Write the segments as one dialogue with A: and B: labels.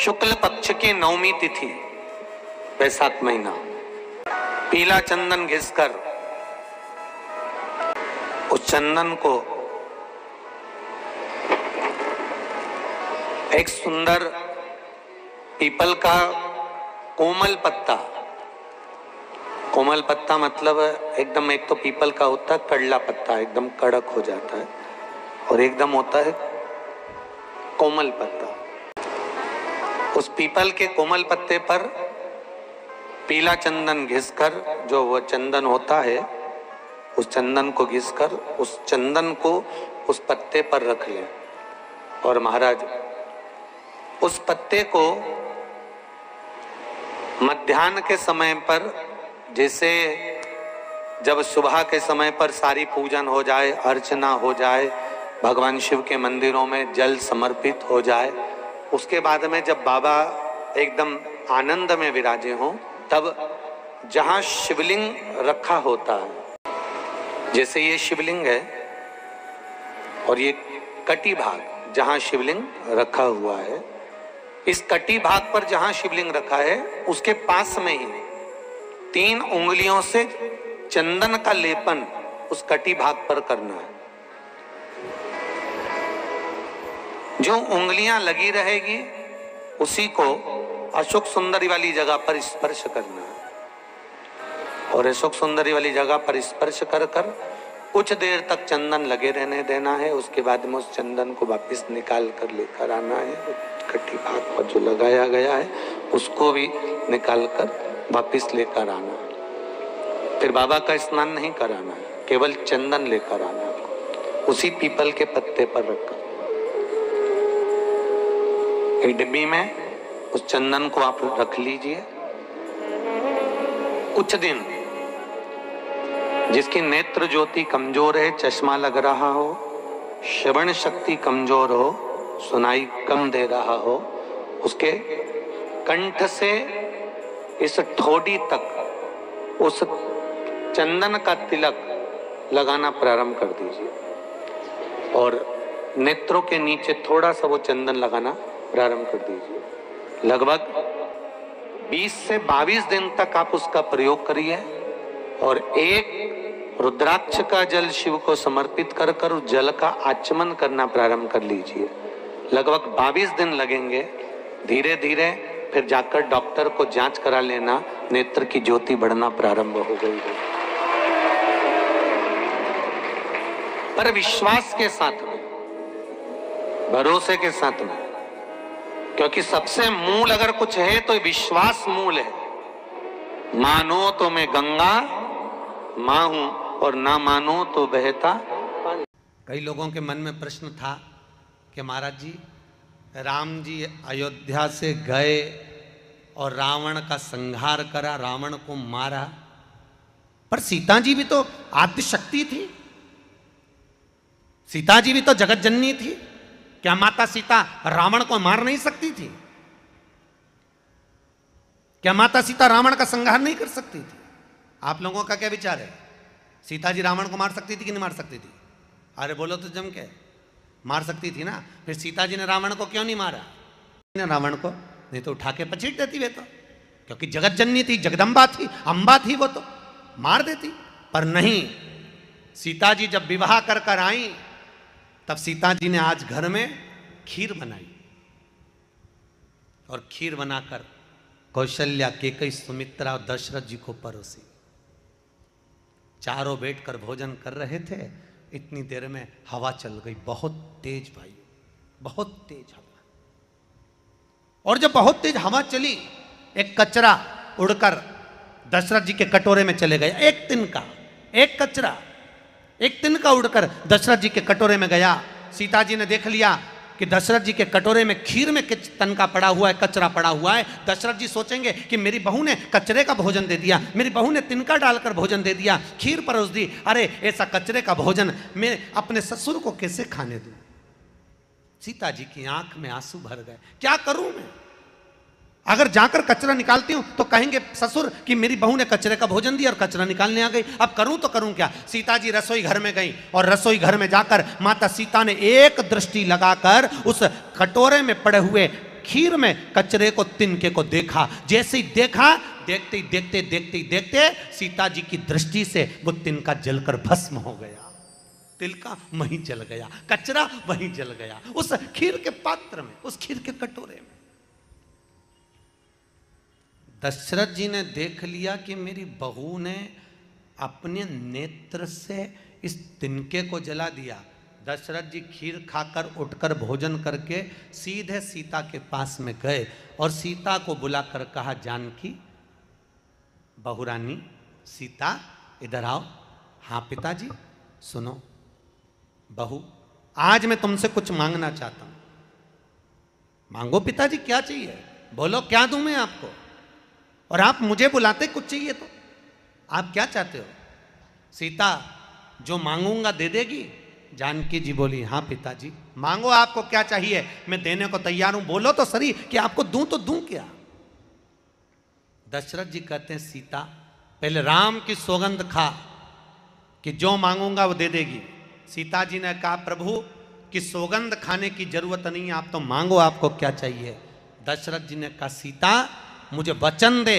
A: शुक्ल पक्ष की नवमी तिथि, वैशाख महीना, पीला चंदन घिसकर उस चंदन को एक सुंदर पीपल का कोमल पत्ता, कोमल पत्ता मतलब एकदम, एक तो पीपल का होता है कड़ला पत्ता, एकदम कड़क हो जाता है, और एकदम होता है कोमल पत्ता। उस पीपल के कोमल पत्ते पर पीला चंदन घिसकर, जो वो चंदन होता है, उस चंदन को घिसकर उस चंदन को उस पत्ते पर रख लें। और महाराज उस पत्ते को मध्याह्न के समय पर, जैसे जब सुबह के समय पर सारी पूजन हो जाए, अर्चना हो जाए, भगवान शिव के मंदिरों में जल समर्पित हो जाए, उसके बाद में जब बाबा एकदम आनंद में विराजे हों, तब जहां शिवलिंग रखा होता है, जैसे ये शिवलिंग है और ये कटी भाग जहां शिवलिंग रखा हुआ है, इस कटी भाग पर जहां शिवलिंग रखा है उसके पास में ही 3 उंगलियों से चंदन का लेपन उस कटी भाग पर करना है। जो उंगलियां लगी रहेगी उसी को अशोक सुंदरी वाली जगह पर स्पर्श करना है, और अशोक सुंदरी वाली जगह पर स्पर्श कर कर कुछ देर तक चंदन लगे रहने देना है। उसके बाद में उस चंदन को वापस निकाल कर लेकर आना है, कटी भाग पर जो लगाया गया है उसको भी निकाल कर वापस लेकर आना है। फिर बाबा का स्नान नहीं कराना है, केवल चंदन लेकर आना है, उसी पीपल के पत्ते पर रखकर एक डिब्बी में उस चंदन को आप रख लीजिए। कुछ दिन, जिसकी नेत्र ज्योति कमजोर है, चश्मा लग रहा हो, श्रवण शक्ति कमजोर हो, सुनाई कम दे रहा हो, उसके कंठ से इस ठोड़ी तक उस चंदन का तिलक लगाना प्रारंभ कर दीजिए, और नेत्रों के नीचे थोड़ा सा वो चंदन लगाना प्रारंभ कर दीजिए। लगभग 20 से 22 दिन तक आप उसका प्रयोग करिए, और एक रुद्राक्ष का जल शिव को समर्पित कर कर उस जल का आचमन करना प्रारंभ कर लीजिए। लगभग 22 दिन लगेंगे। धीरे धीरे फिर जाकर डॉक्टर को जांच करा लेना, नेत्र की ज्योति बढ़ना प्रारंभ हो गई है। पर विश्वास के साथ में, भरोसे के साथ में, क्योंकि सबसे मूल अगर कुछ है तो विश्वास मूल है। मानो तो मैं गंगा मां हूं और ना मानो तो बहता पानी। कई लोगों के मन में प्रश्न था कि महाराज जी, राम जी अयोध्या से गए और रावण का संहार करा, रावण को मारा, पर सीता जी भी तो आद्य शक्ति थी, सीता जी भी तो जगत जननी थी। क्या माता सीता रावण को मार नहीं सकती थी? क्या माता सीता रावण का संहार नहीं कर सकती थी? आप लोगों का क्या विचार है? सीता जी रावण को मार सकती थी कि नहीं मार सकती थी? अरे बोलो तो जम के, मार सकती थी ना। फिर सीता जी ने रावण को क्यों नहीं मारा? रावण को नहीं तो उठा के पचीट देती वे तो, क्योंकि जगत जननी थी, जगदम्बा थी, अंबा थी, वो तो मार देती। पर नहीं, सीता जी जब विवाह कर कर आई, तब सीता जी ने आज घर में खीर बनाई, और खीर बनाकर कौशल्या, केकई, सुमित्रा और दशरथ जी को परोसी। चारों बैठकर भोजन कर रहे थे, इतनी देर में हवा चल गई, बहुत तेज भाई, बहुत तेज हवा। और जब बहुत तेज हवा चली, एक कचरा उड़कर दशरथ जी के कटोरे में चले गया। एक तिनका, एक कचरा, एक तिनका उड़कर दशरथ जी के कटोरे में गया। सीता जी ने देख लिया कि दशरथ जी के कटोरे में खीर में तनका पड़ा हुआ है, कचरा पड़ा हुआ है। दशरथ जी सोचेंगे कि मेरी बहू ने कचरे का भोजन दे दिया, मेरी बहू ने तिनका डालकर भोजन दे दिया, खीर परोस दी, अरे ऐसा कचरे का भोजन मैं अपने ससुर को कैसे खाने दूं? सीता जी की आंख में आंसू भर गए। क्या करूं मैं? अगर जाकर कचरा निकालती हूं तो कहेंगे ससुर कि मेरी बहू ने कचरे का भोजन दिया और कचरा निकालने आ गई। अब करूं तो करूं क्या? सीता जी रसोई घर में गई, और रसोई घर में जाकर माता सीता ने एक दृष्टि लगाकर उस कटोरे में पड़े हुए खीर में कचरे को, तिनके को देखा। जैसे ही देखा, देखते ही देखते देखते ही देखते सीता जी की दृष्टि से वो तिनका जलकर भस्म हो गया। तिलका वहीं जल गया, कचरा वहीं जल गया, उस खीर के पात्र में, उस खीर के कटोरे में। दशरथ जी ने देख लिया कि मेरी बहू ने अपने नेत्र से इस तिनके को जला दिया। दशरथ जी खीर खाकर उठकर भोजन करके सीधे सीता के पास में गए और सीता को बुलाकर कहा, जानकी, बहुरानी सीता इधर आओ। हाँ पिताजी। सुनो बहू, आज मैं तुमसे कुछ मांगना चाहता हूं। मांगो पिताजी, क्या चाहिए? बोलो, क्या दूं मैं आपको? और आप मुझे बुलाते कुछ चाहिए तो आप क्या चाहते हो? सीता, जो मांगूंगा दे देगी? जानकी जी बोली, हाँ पिताजी। मांगो, आपको क्या चाहिए, मैं देने को तैयार हूं। बोलो तो सही कि आपको दूं तो दूं क्या? दशरथ जी कहते हैं, सीता पहले राम की सौगंध खा कि जो मांगूंगा वो दे देगी। सीता जी ने कहा, प्रभु की सौगंध खाने की जरूरत नहीं है, आप तो मांगो, आपको क्या चाहिए? दशरथ जी ने कहा, सीता मुझे वचन दे,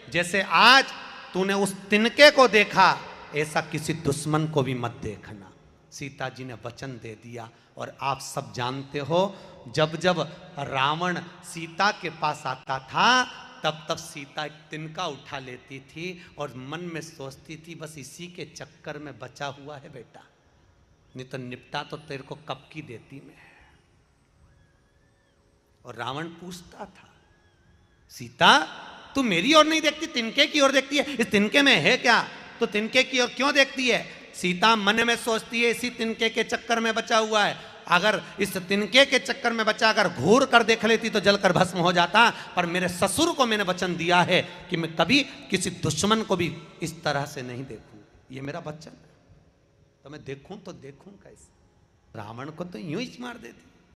A: जैसे आज तूने उस तिनके को देखा, ऐसा किसी दुश्मन को भी मत देखना। सीता जी ने वचन दे दिया। और आप सब जानते हो, जब जब रावण सीता के पास आता था, तब तब सीता एक तिनका उठा लेती थी और मन में सोचती थी, बस इसी के चक्कर में बचा हुआ है बेटा, नहीं तो निपटा तो तेरे को कब की देती मैं। और रावण पूछता था, सीता तू मेरी ओर नहीं देखती, तिनके की ओर देखती है, इस तिनके में है क्या? तो तिनके की ओर क्यों देखती है? सीता मन में सोचती है, इसी तिनके के चक्कर में बचा हुआ है। अगर इस तिनके के चक्कर में बचा, अगर घूर कर देख लेती तो जलकर भस्म हो जाता। पर मेरे ससुर को मैंने वचन दिया है कि मैं कभी किसी दुश्मन को भी इस तरह से नहीं देखूं, ये मेरा वचन है। तो मैं देखूं तो देखूं कैसे? रावण को तो यूं ही मार देती।